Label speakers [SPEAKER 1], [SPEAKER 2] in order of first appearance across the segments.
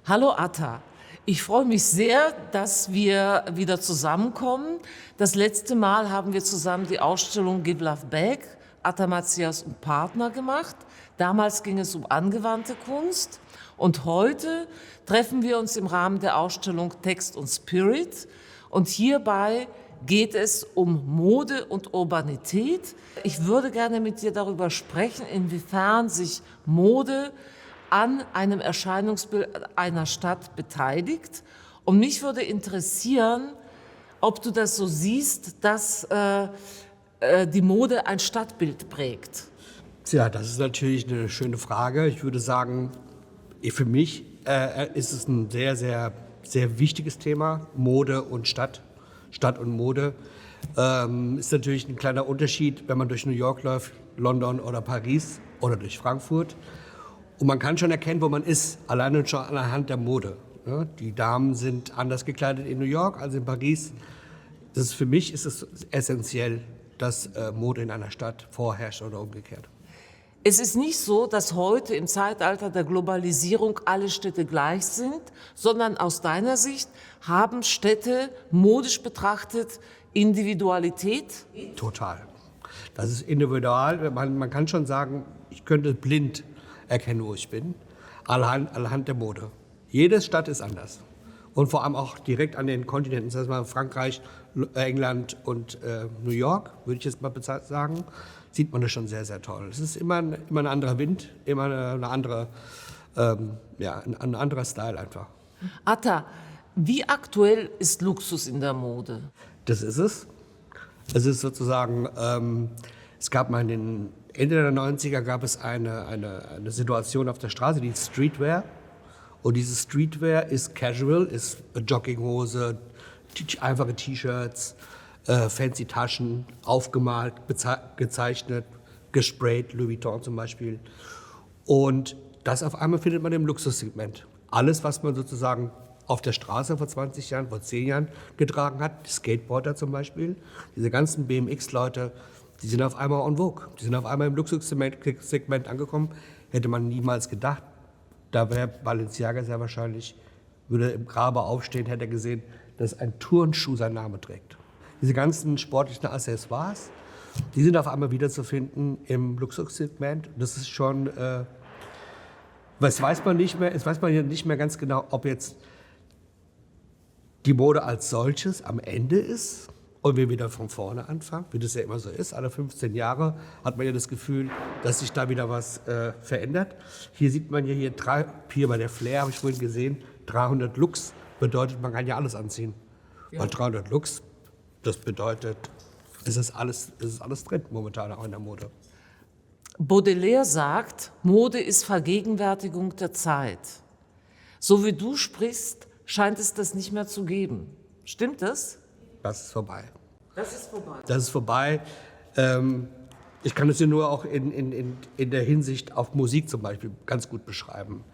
[SPEAKER 1] Hallo Atta, ich freue mich sehr, dass wir wieder zusammenkommen. Das letzte Mal haben wir zusammen die Ausstellung Give Love Back, Atta Matthias und Partner gemacht. Damals ging es um angewandte Kunst und heute treffen wir uns im Rahmen der Ausstellung Text und Spirit und hierbei geht es um Mode und Urbanität. Ich würde gerne mit dir darüber sprechen, inwiefern sich Mode an einem Erscheinungsbild einer Stadt beteiligt. Und mich würde interessieren, ob du das so siehst, dass die Mode ein Stadtbild prägt.
[SPEAKER 2] Tja, das ist natürlich eine schöne Frage. Ich würde sagen, für mich ist es ein sehr, sehr, sehr wichtiges Thema, Mode und Stadt. Stadt und Mode. Ist natürlich ein kleiner Unterschied, wenn man durch New York läuft, London oder Paris oder durch Frankfurt. Und man kann schon erkennen, wo man ist, alleine schon anhand der Mode. Ja, die Damen sind anders gekleidet in New York als in Paris. Für mich ist es essentiell, dass Mode in einer Stadt vorherrscht oder umgekehrt.
[SPEAKER 1] Es ist nicht so, dass heute im Zeitalter der Globalisierung alle Städte gleich sind, sondern aus deiner Sicht haben Städte modisch betrachtet Individualität?
[SPEAKER 2] Total. Das ist individual. Man kann schon sagen, ich könnte blind erkennen, wo ich bin, anhand der Mode. Jede Stadt ist anders. Und vor allem auch direkt an den Kontinenten, das heißt mal Frankreich, England und New York, würde ich jetzt mal sagen, sieht man das schon sehr, sehr toll. Es ist immer ein anderer Wind, immer ein anderer Style einfach.
[SPEAKER 1] Atta, wie aktuell ist Luxus in der Mode?
[SPEAKER 2] Das ist es. Es ist sozusagen, es gab mal Ende der 90er gab es eine Situation auf der Straße, die Streetwear. Und dieses Streetwear ist casual, ist Jogginghose, einfache T-Shirts, fancy Taschen, aufgemalt, gezeichnet, gesprayt, Louis Vuitton zum Beispiel. Und das auf einmal findet man im Luxussegment. Alles, was man sozusagen auf der Straße vor 20 Jahren, vor 10 Jahren getragen hat, die Skateboarder zum Beispiel, diese ganzen BMX-Leute, die sind auf einmal en vogue. Die sind auf einmal im Luxussegment angekommen. Hätte man niemals gedacht. Da wäre Balenciaga sehr wahrscheinlich, würde im Grabe aufstehen, hätte er gesehen, dass ein Turnschuh seinen Namen trägt. Diese ganzen sportlichen Accessoires, die sind auf einmal wiederzufinden im Luxussegment. Das ist schon, es weiß man nicht mehr ganz genau, ob jetzt die Mode als solches am Ende ist und wir wieder von vorne anfangen, wie das ja immer so ist. Alle 15 Jahre hat man ja das Gefühl, dass sich da wieder was verändert. Hier sieht man ja hier bei der Flair, habe ich vorhin gesehen, 300 Lux bedeutet, man kann ja alles anziehen. Ja. Weil 300 Lux, das bedeutet, es ist alles drin momentan auch in der Mode.
[SPEAKER 1] Baudelaire sagt, Mode ist Vergegenwärtigung der Zeit. So wie du sprichst, scheint es das nicht mehr zu geben. Stimmt das?
[SPEAKER 2] Das ist vorbei.
[SPEAKER 1] Das ist vorbei.
[SPEAKER 2] Das ist vorbei. Ich kann es dir nur auch in der Hinsicht auf Musik zum Beispiel ganz gut beschreiben.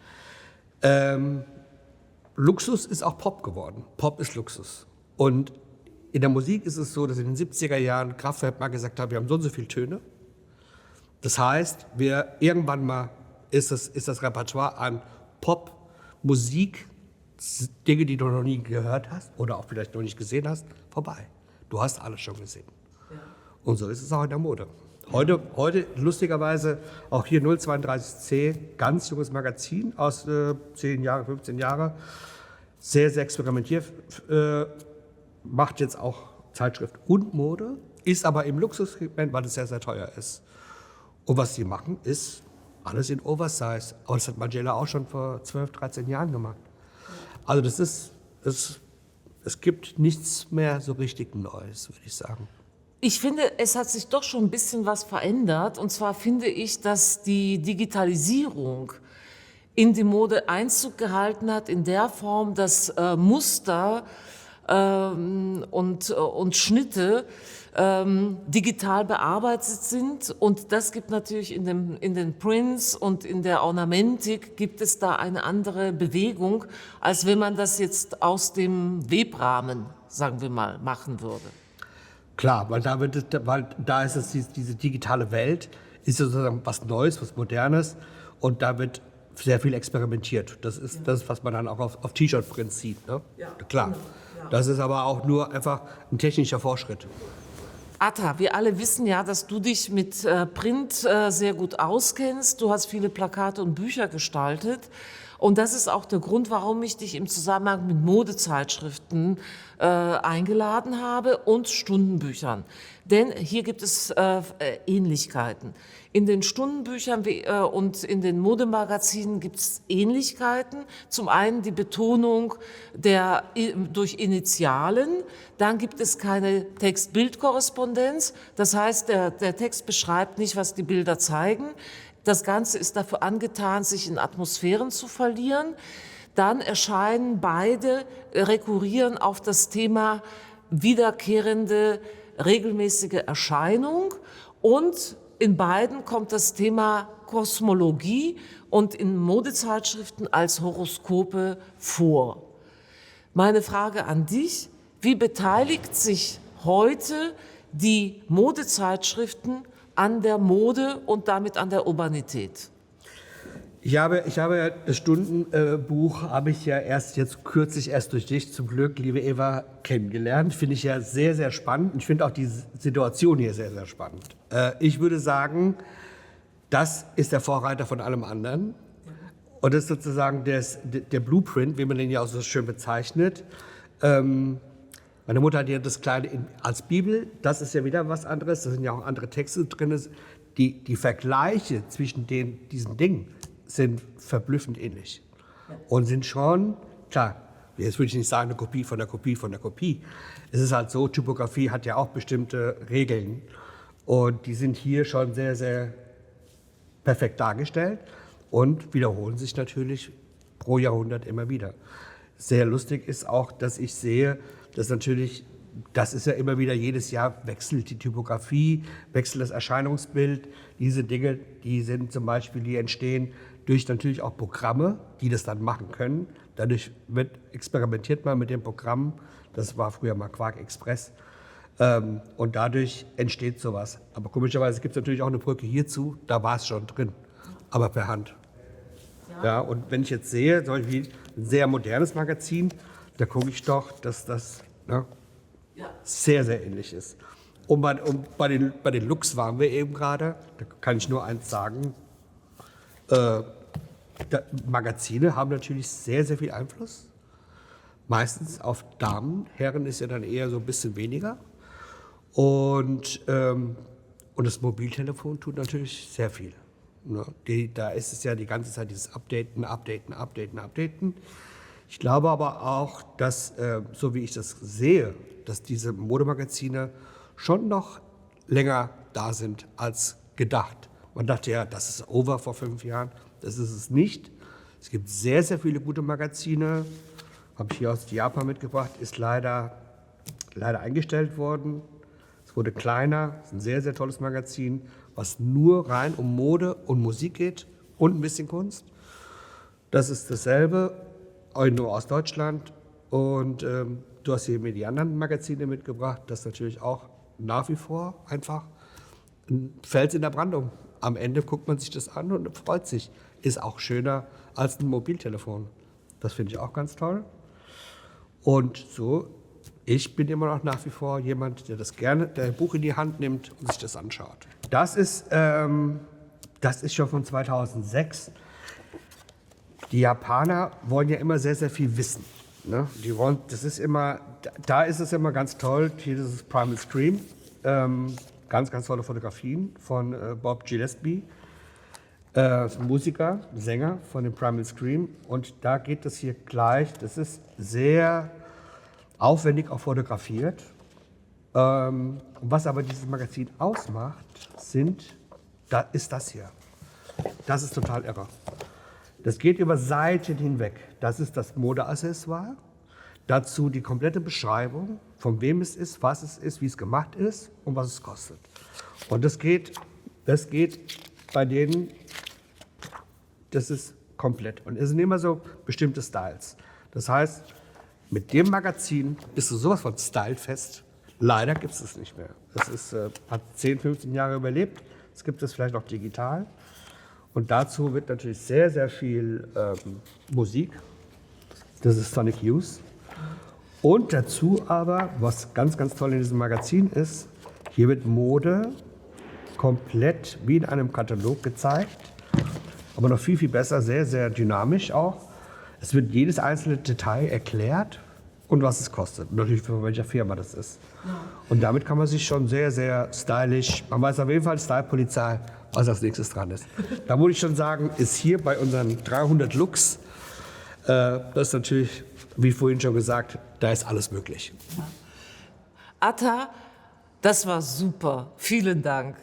[SPEAKER 2] Luxus ist auch Pop geworden. Pop ist Luxus. Und in der Musik ist es so, dass in den 70er Jahren Kraftwerk mal gesagt hat, wir haben so und so viele Töne. Das heißt, irgendwann mal ist das Repertoire an Pop, Musik, Dinge, die du noch nie gehört hast oder auch vielleicht noch nicht gesehen hast, vorbei. Du hast alles schon gesehen. Ja. Und so ist es auch in der Mode. Heute lustigerweise auch hier 032C, ganz junges Magazin aus 10 Jahre, 15 Jahre, sehr, sehr experimentiert, macht jetzt auch Zeitschrift und Mode, ist aber im Luxussegment, weil es sehr, sehr teuer ist. Und was sie machen, ist alles in Oversize. Aber das hat Margiela auch schon vor 12, 13 Jahren gemacht. Also es gibt nichts mehr so richtig Neues, würde ich sagen.
[SPEAKER 1] Ich finde, es hat sich doch schon ein bisschen was verändert. Und zwar finde ich, dass die Digitalisierung in die Mode Einzug gehalten hat, in der Form, dass Muster und Schnitte digital bearbeitet sind. Und das gibt natürlich in den Prints und in der Ornamentik gibt es da eine andere Bewegung, als wenn man das jetzt aus dem Webrahmen, sagen wir mal, machen würde.
[SPEAKER 2] Klar, weil da ist es diese digitale Welt, ist sozusagen was Neues, was Modernes und da wird sehr viel experimentiert. Das ist das, was man dann auch auf T-Shirt-Prints sieht. Ne?
[SPEAKER 1] Ja,
[SPEAKER 2] Klar.
[SPEAKER 1] genau, ja.
[SPEAKER 2] Das ist aber auch nur einfach ein technischer Fortschritt.
[SPEAKER 1] Atta, wir alle wissen ja, dass du dich mit Print sehr gut auskennst. Du hast viele Plakate und Bücher gestaltet. Und das ist auch der Grund, warum ich dich im Zusammenhang mit Modezeitschriften eingeladen habe und Stundenbüchern. Denn hier gibt es Ähnlichkeiten. In den Stundenbüchern und in den Modemagazinen gibt es Ähnlichkeiten. Zum einen die Betonung durch Initialen. Dann gibt es keine Text-Bild-Korrespondenz. Das heißt, der Text beschreibt nicht, was die Bilder zeigen. Das Ganze ist dafür angetan, sich in Atmosphären zu verlieren. Dann erscheinen beide, rekurrieren auf das Thema wiederkehrende, regelmäßige Erscheinung. Und in beiden kommt das Thema Kosmologie und in Modezeitschriften als Horoskope vor. Meine Frage an dich, wie beteiligt sich heute die Modezeitschriften an der Mode und damit an der Urbanität?
[SPEAKER 2] Ich habe ja das Stundenbuch habe ich ja jetzt kürzlich durch dich zum Glück, liebe Eva, kennengelernt. Finde ich ja sehr, sehr spannend. Ich finde auch die Situation hier sehr, sehr spannend. Ich würde sagen, das ist der Vorreiter von allem anderen. Und das ist sozusagen der Blueprint, wie man den ja auch so schön bezeichnet. Meine Mutter hat ja das Kleine als Bibel. Das ist ja wieder was anderes. Da sind ja auch andere Texte drin. Die Vergleiche zwischen diesen Dingen sind verblüffend ähnlich und sind schon, klar, jetzt würde ich nicht sagen eine Kopie von der Kopie von der Kopie. Es ist halt so, Typografie hat ja auch bestimmte Regeln und die sind hier schon sehr, sehr perfekt dargestellt und wiederholen sich natürlich pro Jahrhundert immer wieder. Sehr lustig ist auch, dass ich sehe, dass natürlich, das ist ja immer wieder, jedes Jahr wechselt die Typografie, wechselt das Erscheinungsbild. Diese Dinge, die sind zum Beispiel, die entstehen durch natürlich auch Programme, die das dann machen können. Dadurch experimentiert man mit dem Programm. Das war früher mal Quark Express. Und dadurch entsteht sowas. Aber komischerweise gibt es natürlich auch eine Brücke hierzu, da war es schon drin, aber per Hand. Ja, und wenn ich jetzt sehe, zum Beispiel ein sehr modernes Magazin, da gucke ich doch, dass das sehr, sehr ähnlich ist. Und bei den Looks waren wir eben gerade, da kann ich nur eins sagen, Magazine haben natürlich sehr, sehr viel Einfluss. Meistens auf Damen, Herren ist ja dann eher so ein bisschen weniger. Und das Mobiltelefon tut natürlich sehr viel. Ne? Da ist es ja die ganze Zeit dieses Updaten. Ich glaube aber auch, dass, so wie ich das sehe, dass diese Modemagazine schon noch länger da sind als gedacht. Man dachte ja, das ist over vor 5 Jahren. Das ist es nicht. Es gibt sehr, sehr viele gute Magazine. Habe ich hier aus Japan mitgebracht, ist leider eingestellt worden. Es wurde kleiner, es ist ein sehr, sehr tolles Magazin, was nur rein um Mode und Musik geht und ein bisschen Kunst. Das ist dasselbe, nur aus Deutschland. Und du hast hier mir die anderen Magazine mitgebracht. Das ist natürlich auch nach wie vor einfach ein Fels in der Brandung. Am Ende guckt man sich das an und freut sich. Ist auch schöner als ein Mobiltelefon. Das finde ich auch ganz toll. Und so, ich bin immer noch nach wie vor jemand, der das gerne, der ein Buch in die Hand nimmt und sich das anschaut. Das ist schon von 2006. Die Japaner wollen ja immer sehr, sehr viel wissen. Ne? Da ist es immer ganz toll. Hier ist es Primal Scream. Ganz, ganz tolle Fotografien von Bob Gillespie, Musiker, Sänger von dem Primal Scream. Und da geht es hier gleich, das ist sehr aufwendig auch fotografiert. Was aber dieses Magazin ausmacht, ist das hier. Das ist total irre. Das geht über Seiten hinweg. Das ist das Modeaccessoire. Dazu die komplette Beschreibung, von wem es ist, was es ist, wie es gemacht ist und was es kostet. Und das geht bei denen, das ist komplett. Und es sind immer so bestimmte Styles. Das heißt, mit dem Magazin bist du sowas von stylefest. Leider gibt es es nicht mehr. Das hat 10, 15 Jahre überlebt. Es gibt es vielleicht noch digital. Und dazu wird natürlich sehr, sehr viel Musik. Das ist Sonic Youth. Und dazu aber, was ganz, ganz toll in diesem Magazin ist, hier wird Mode komplett wie in einem Katalog gezeigt. Aber noch viel, viel besser, sehr, sehr dynamisch auch. Es wird jedes einzelne Detail erklärt und was es kostet. Und natürlich für welche Firma das ist. Und damit kann man sich schon sehr, sehr stylisch, man weiß auf jeden Fall Style-Polizei, was als nächstes dran ist. Da muss ich schon sagen, ist hier bei unseren 300 Looks, das ist natürlich, wie vorhin schon gesagt, da ist alles möglich.
[SPEAKER 1] Atta, das war super. Vielen Dank.